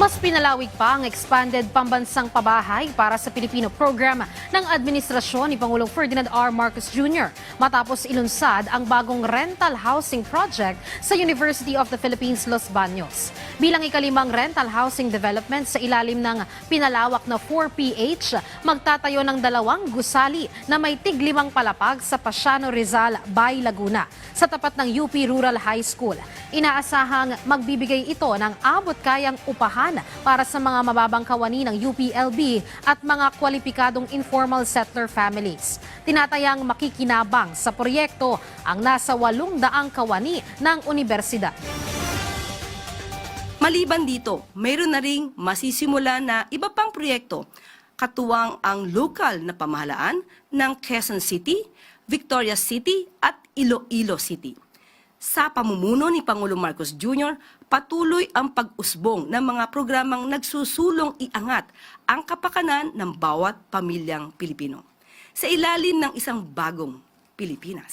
Mas pinalawig pa ang expanded pambansang pabahay para sa Pilipino program ng administrasyon ni Pangulong Ferdinand R. Marcos Jr. matapos ilunsad ang bagong rental housing project sa University of the Philippines, Los Baños. Bilang ikalimang rental housing development sa ilalim ng pinalawak na 4PH, magtatayo ng dalawang gusali na may tig-5 palapag sa Pasiano Rizal, Bay, Laguna sa tapat ng UP Rural High School. Inaasahang magbibigay ito ng abot-kayang upahan para sa mga mababang kawani ng UPLB at mga kwalipikadong informal settler families. Tinatayang makikinabang sa proyekto ang nasa 800 kawani ng universidad. Maliban dito, mayroon na ring masisimula na iba pang proyekto, katuwang ang lokal na pamahalaan ng Quezon City, Victoria City at Iloilo City. Sa pamumuno ni Pangulong Marcos Jr., patuloy ang pag-usbong ng mga programang nagsusulong iangat ang kapakanan ng bawat pamilyang Pilipino sa ilalim ng isang bagong Pilipinas.